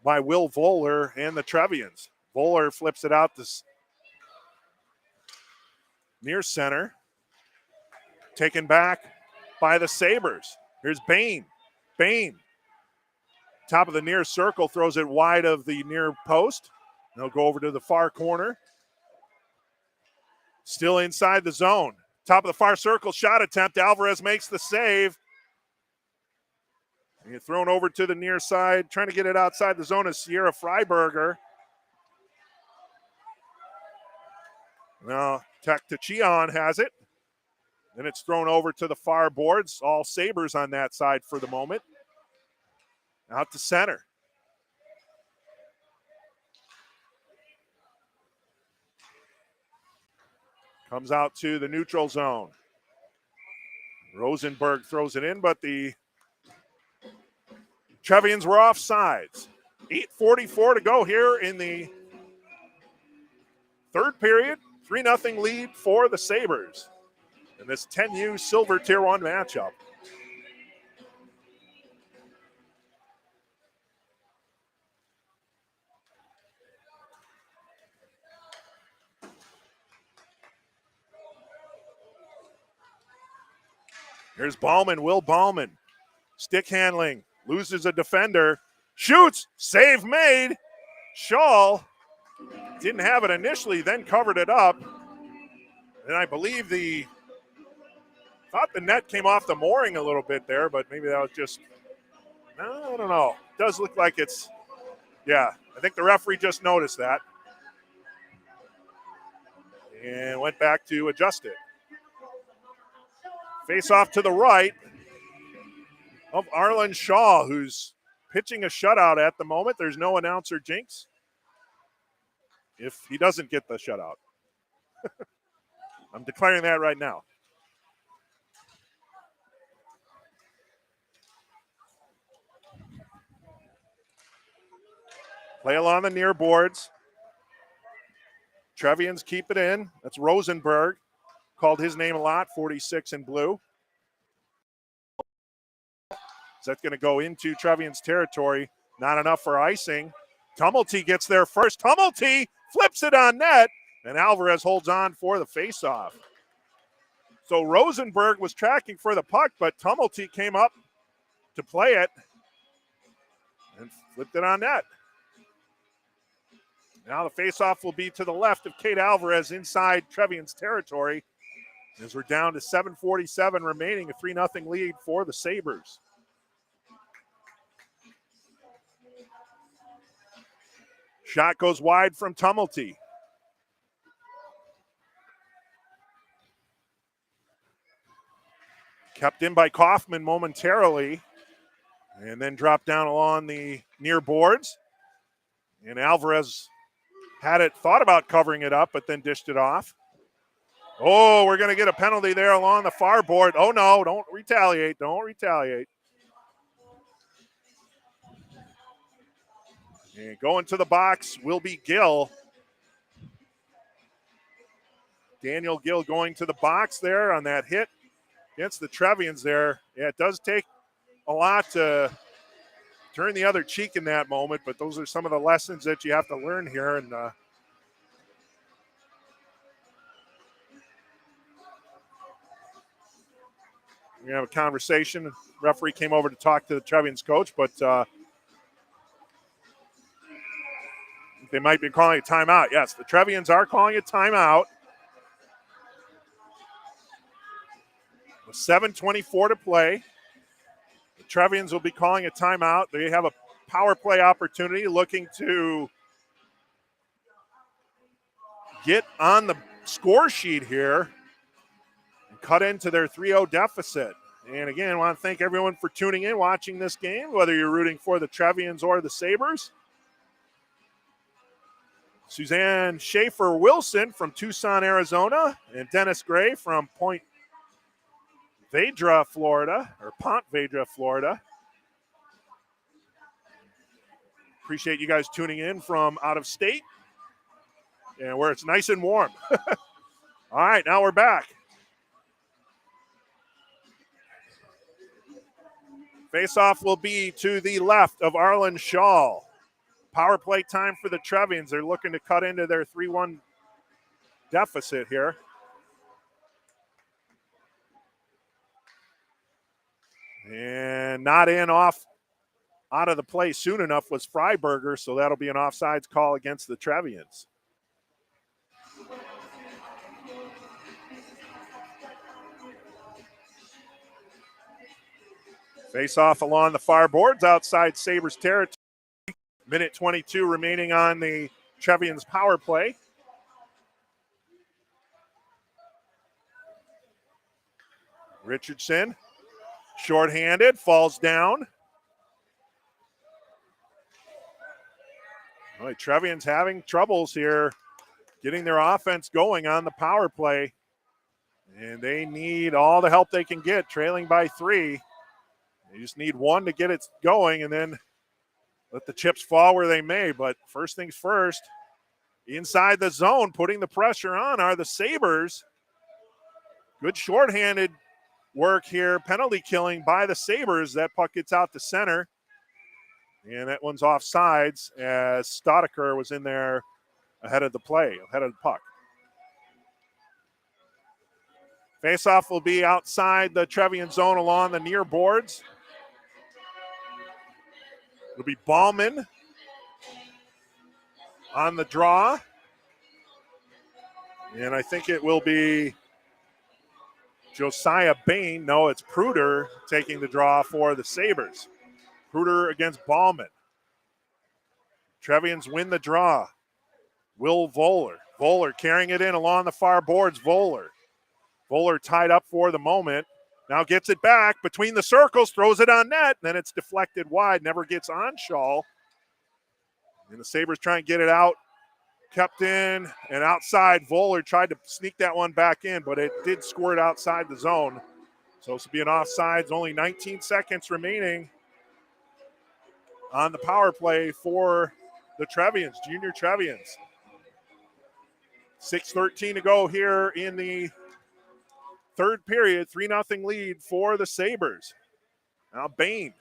by Will Voller and the Trevians. Voller flips it out this near center. Taken back by the Sabres. Here's Bain. Bain. Top of the near circle, throws it wide of the near post. They'll go over to the far corner. Still inside the zone. Top of the far circle, shot attempt. Alvarez makes the save. And thrown over to the near side. Trying to get it outside the zone is Sierra Freiberger. Now, Tachion has it. Then it's thrown over to the far boards. All Sabres on that side for the moment. Out to center. Comes out to the neutral zone. Rosenberg throws it in, but the Trevians were offsides. 8:44 to go here in the third period. 3-0 lead for the Sabres in this 10U Silver Tier 1 matchup. Here's Ballman, Will Ballman. Stick handling loses a defender, shoots, save made. Shaw didn't have it initially, then covered it up. And I believe thought the net came off the mooring a little bit there, but maybe that was just, no, I don't know. It does look like it's, yeah, I think the referee just noticed that and went back to adjust it. Face off to the right of Arlen Shaw, who's pitching a shutout at the moment. There's no announcer jinx if he doesn't get the shutout. I'm declaring that right now. Play along the near boards. Trevians keep it in. That's Rosenberg. Called his name a lot, 46 in blue. So that's going to go into Trevians territory. Not enough for icing. Tumulty gets there first. Tumulty flips it on net, and Alvarez holds on for the faceoff. So Rosenberg was tracking for the puck, but Tumulty came up to play it and flipped it on net. Now the faceoff will be to the left of Kate Alvarez inside Trevians territory as we're down to 7:47 remaining, a 3-0 lead for the Sabres. Shot goes wide from Tumulty. Kept in by Kaufman momentarily and then dropped down along the near boards. And Alvarez had it, thought about covering it up, but then dished it off. Oh, we're going to get a penalty there along the far board. Oh, no, don't retaliate. Don't retaliate. And going to the box will be Gill. Daniel Gill going to the box there on that hit against the Trevians there. Yeah, it does take a lot to turn the other cheek in that moment, but those are some of the lessons that you have to learn here. And we're going to have a conversation. Referee came over to talk to the Trevians coach, but they might be calling a timeout. Yes, the Trevians are calling a timeout. With 7:24 to play, the Trevians will be calling a timeout. They have a power play opportunity, looking to get on the score sheet here and cut into their 3-0 deficit. And again, I want to thank everyone for tuning in, watching this game, whether you're rooting for the Trevians or the Sabres. Suzanne Schaefer-Wilson from Tucson, Arizona, and Dennis Gray from Point Vedra, Florida, or Ponte Vedra, Florida. Appreciate you guys tuning in from out of state and where it's nice and warm. All right, now we're back. Face-off will be to the left of Arlen Shaw. Power play time for the Trevians. They're looking to cut into their 3-1 deficit here. And not in off out of the play soon enough was Freiberger, so that'll be an offsides call against the Trevians. Face off along the far boards outside Sabres territory. Minute 22 remaining on the Trevians power play. Richardson, shorthanded, falls down. Well, the Trevians having troubles here getting their offense going on the power play. And they need all the help they can get, trailing by 3. They just need one to get it going and then let the chips fall where they may. But first things first, inside the zone, putting the pressure on are the Sabres. Good shorthanded work here, penalty killing by the Sabres. That puck gets out to center. And that one's offsides as Stoddicker was in there ahead of the play, ahead of the puck. Faceoff will be outside the Trevian zone along the near boards. It'll be Ballman on the draw. And I think it will be Josiah Bain. No, it's Pruder taking the draw for the Sabres. Pruder against Ballman. Trevians win the draw. Will Voller. Voller carrying it in along the far boards. Voller tied up for the moment. Now gets it back between the circles, throws it on net, then it's deflected wide, never gets on Shaw. And the Sabres try and get it out. Kept in and outside. Voller tried to sneak that one back in, but it did squirt outside the zone. So this will be an offsides. Only 19 seconds remaining on the power play for the Trevians, junior Trevians. 6:13 to go here in the third period. 3-0 lead for the Sabres. Now Bain.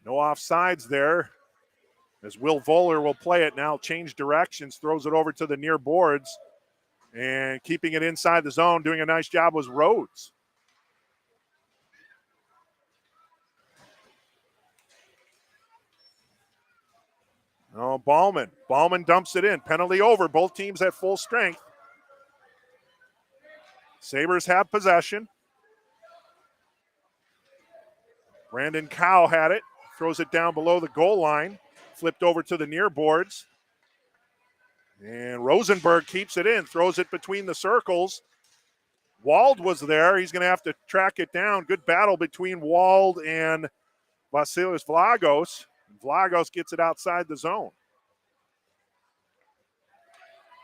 No offsides there as Will Voller will play it now, change directions, throws it over to the near boards, and keeping it inside the zone, doing a nice job was Rhodes. Oh, Ballman. Ballman dumps it in. Penalty over. Both teams at full strength. Sabres have possession. Brandon Cow had it. Throws it down below the goal line. Flipped over to the near boards. And Rosenberg keeps it in. Throws it between the circles. Wald was there. He's going to have to track it down. Good battle between Wald and Vasilis Vlagos. Vlagos gets it outside the zone.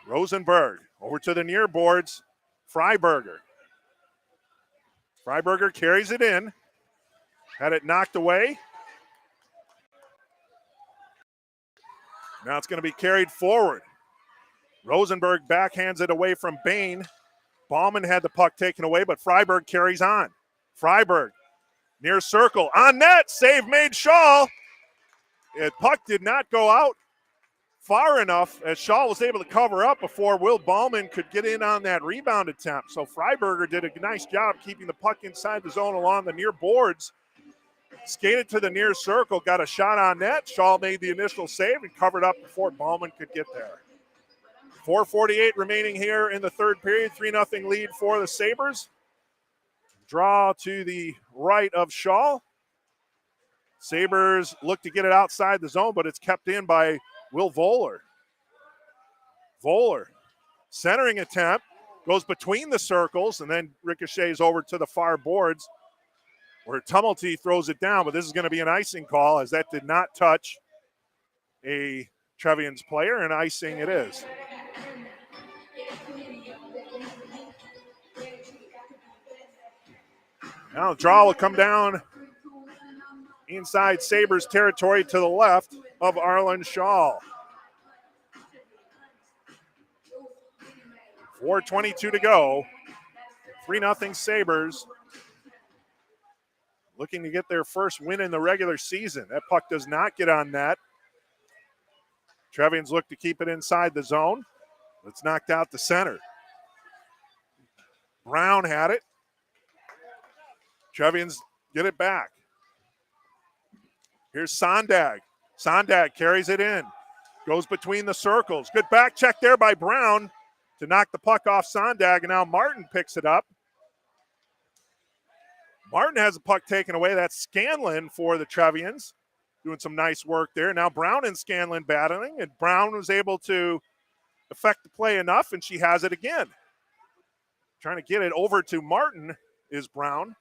Rosenberg over to the near boards. Freiberger. Freiberger carries it in. Had it knocked away. Now it's going to be carried forward. Rosenberg backhands it away from Bain. Ballman had the puck taken away, but Freiberg carries on. Freiberg near circle. On net. Save made Shaw. The puck did not go out far enough as Shaw was able to cover up before Will Ballman could get in on that rebound attempt. So Freiberger did a nice job keeping the puck inside the zone along the near boards. Skated to the near circle, got a shot on net. Shaw made the initial save and covered up before Ballman could get there. 4:48 remaining here in the third period. 3-0 lead for the Sabres. Draw to the right of Shaw. Sabres look to get it outside the zone, but it's kept in by Will Voller. Voller, centering attempt, goes between the circles and then ricochets over to the far boards where Tumulty throws it down, but this is going to be an icing call as that did not touch a Trevians player, and icing it is. Now the draw will come down inside Sabres territory to the left of Arlen Shaw. 4:22 to go. 3-0 Sabres. Looking to get their first win in the regular season. That puck does not get on net. Trevians look to keep it inside the zone. It's knocked out the center. Brown had it. Trevians get it back. Here's Sondag. Sondag carries it in. Goes between the circles. Good back check there by Brown to knock the puck off Sondag, and now Martin picks it up. Martin has the puck taken away. That's Scanlon for the Trevians. Doing some nice work there. Now Brown and Scanlon battling, and Brown was able to affect the play enough, and she has it again. Trying to get it over to Martin is Brown.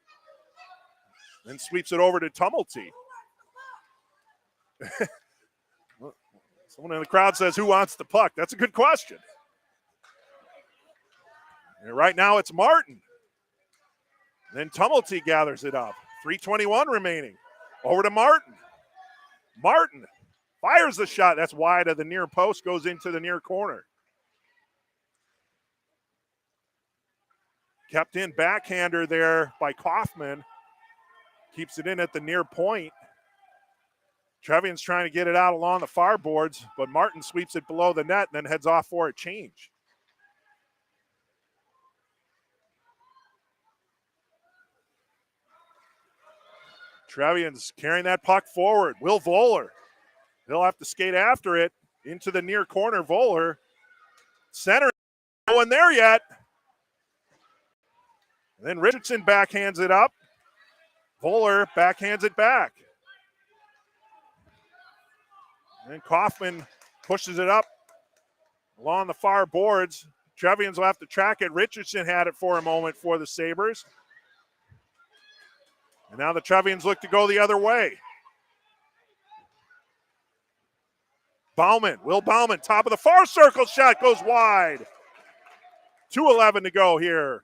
Then sweeps it over to Tumulty. Someone in the crowd says, who wants the puck? That's a good question. And right now it's Martin. Then Tumulty gathers it up. 3:21 remaining. Over to Martin. Martin fires the shot. That's wide of the near post, goes into the near corner. Kept in backhander there by Kaufman. Keeps it in at the near point. Trevian's trying to get it out along the far boards, but Martin sweeps it below the net and then heads off for a change. Trevians carrying that puck forward. Will Voller. He'll have to skate after it into the near corner. Voller. Center. No one there yet. And then Richardson backhands it up. Voller backhands it back. And Kaufman pushes it up along the far boards. Trevians will have to track it. Richardson had it for a moment for the Sabres. And now the Trevians look to go the other way. Will Bauman, top of the far circle, shot goes wide. 2:11 to go here.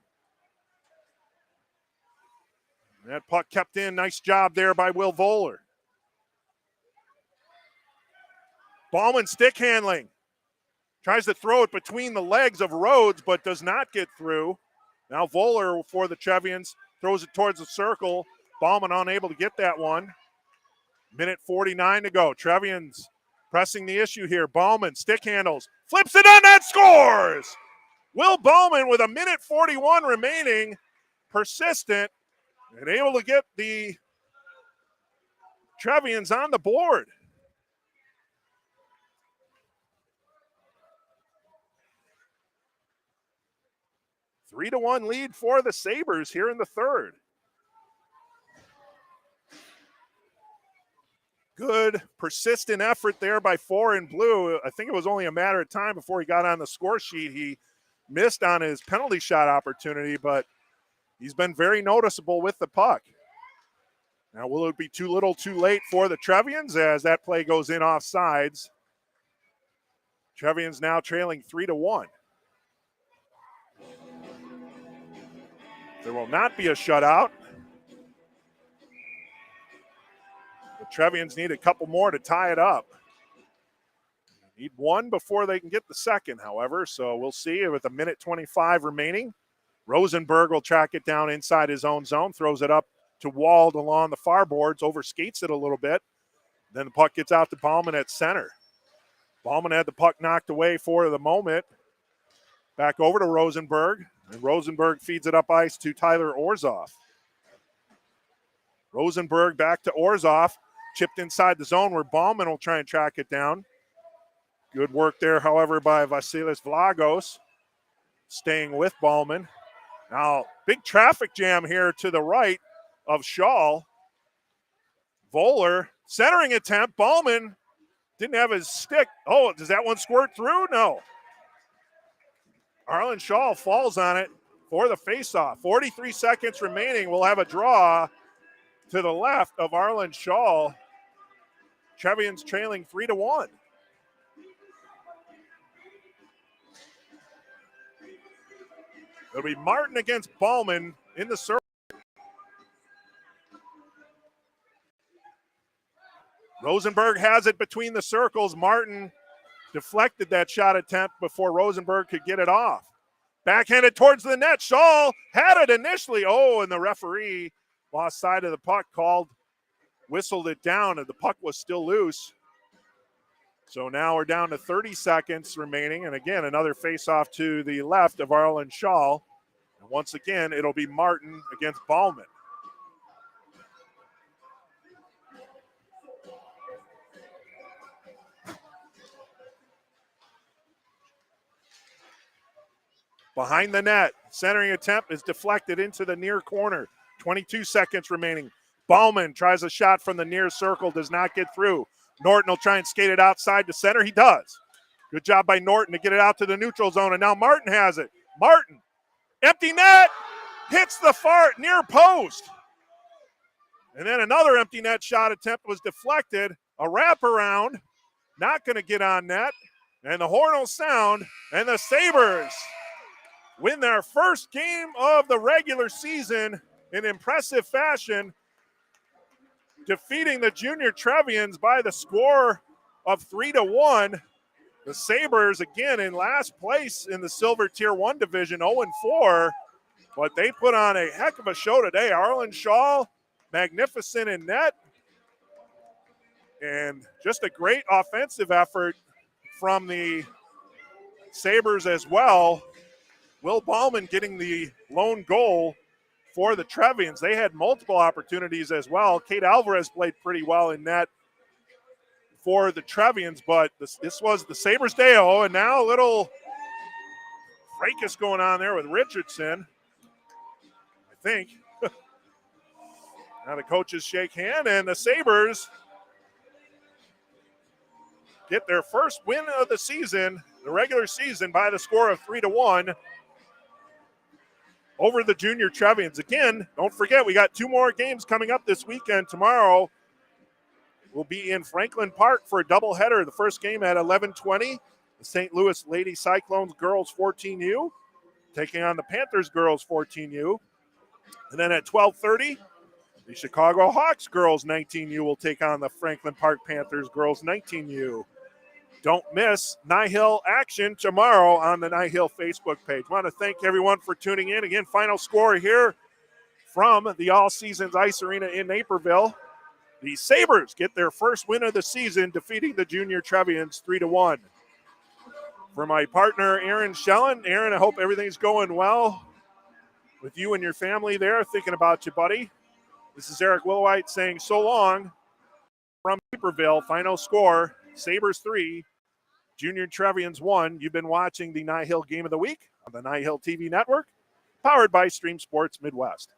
That puck kept in. Nice job there by Will Voller. Bauman stick handling. Tries to throw it between the legs of Rhodes, but does not get through. Now Voller for the Trevians throws it towards the circle. Bauman unable to get that one. Minute 49 to go. Trevians pressing the issue here. Bauman stick handles. Flips it on net, scores! Will Bauman with a minute 41 remaining. Persistent and able to get the Trevians on the board. A 3-1 lead for the Sabres here in the third. Good, persistent effort there by four in blue. I think it was only a matter of time before he got on the score sheet. He missed on his penalty shot opportunity, but he's been very noticeable with the puck. Now, will it be too little too late for the Trevians as that play goes in off sides? Trevians now trailing 3-1. There will not be a shutout. The Trevians need a couple more to tie it up. Need one before they can get the second, however, so we'll see with a minute 25 remaining. Rosenberg will track it down inside his own zone, throws it up to Wald along the far boards, overskates it a little bit. Then the puck gets out to Bauman at center. Bauman had the puck knocked away for the moment. Back over to Rosenberg, and Rosenberg feeds it up ice to Tyler Orzoff. Rosenberg back to Orzoff, chipped inside the zone where Bauman will try and track it down. Good work there, however, by Vasilis Vlagos, staying with Bauman. Now, big traffic jam here to the right of Shaw. Voller, centering attempt. Bauman didn't have his stick. Oh, does that one squirt through? No. Arlen Shaw falls on it for the faceoff. 43 seconds remaining. We'll have a draw to the left of Arlen Shaw. Trevians trailing 3-1. It'll be Martin against Bauman in the circle. Rosenberg has it between the circles. Martin deflected that shot attempt before Rosenberg could get it off. Backhanded towards the net. Shaw had it initially. Oh, and the referee lost sight of the puck, whistled it down, and the puck was still loose. So now we're down to 30 seconds remaining. And again, another face-off to the left of Arlen Shaw. And once again, it'll be Martin against Bauman. Behind the net, centering attempt is deflected into the near corner. 22 seconds remaining. Bauman tries a shot from the near circle, does not get through. Norton will try and skate it outside to center. He does. Good job by Norton to get it out to the neutral zone, and now Martin has it. Martin, empty net, hits the far near post. And then another empty net shot attempt was deflected. A wraparound, not going to get on net. And the horn will sound, and the Sabres win their first game of the regular season in impressive fashion, defeating the Junior Trevians by the score of 3-1. The Sabres, again, in last place in the Silver Tier 1 division, 0-4. But they put on a heck of a show today. Arlen Shaw, magnificent in net. And just a great offensive effort from the Sabres as well. Will Bauman getting the lone goal for the Trevians. They had multiple opportunities as well. Kate Alvarez played pretty well in net for the Trevians, but this was the Sabres day. Oh, and now a little fracas going on there with Richardson, I think. Now the coaches shake hand, and the Sabres get their first win of the season, the regular season, by the score of 3-1 over the Junior Trevians. Again, don't forget, we got 2 more games coming up this weekend. Tomorrow we'll be in Franklin Park for a doubleheader. The first game at 11:20, the St. Louis Lady Cyclones girls 14U taking on the Panthers girls 14U. And then at 12:30, the Chicago Hawks girls 19U will take on the Franklin Park Panthers girls 19U. Don't miss NIHL action tomorrow on the NIHL Facebook page. Want to thank everyone for tuning in. Again, final score here from the All Seasons Ice Arena in Naperville. The Sabres get their first win of the season, defeating the Junior Trevians 3-1. For my partner, Aaron Schellen. Aaron, I hope everything's going well with you and your family there. Thinking about you, buddy. This is Eric Willowite saying so long from Naperville. Final score, Sabres 3, Junior Trevians 1. You've been watching the NIHL Game of the Week on the NIHL TV network, powered by Stream Sports Midwest.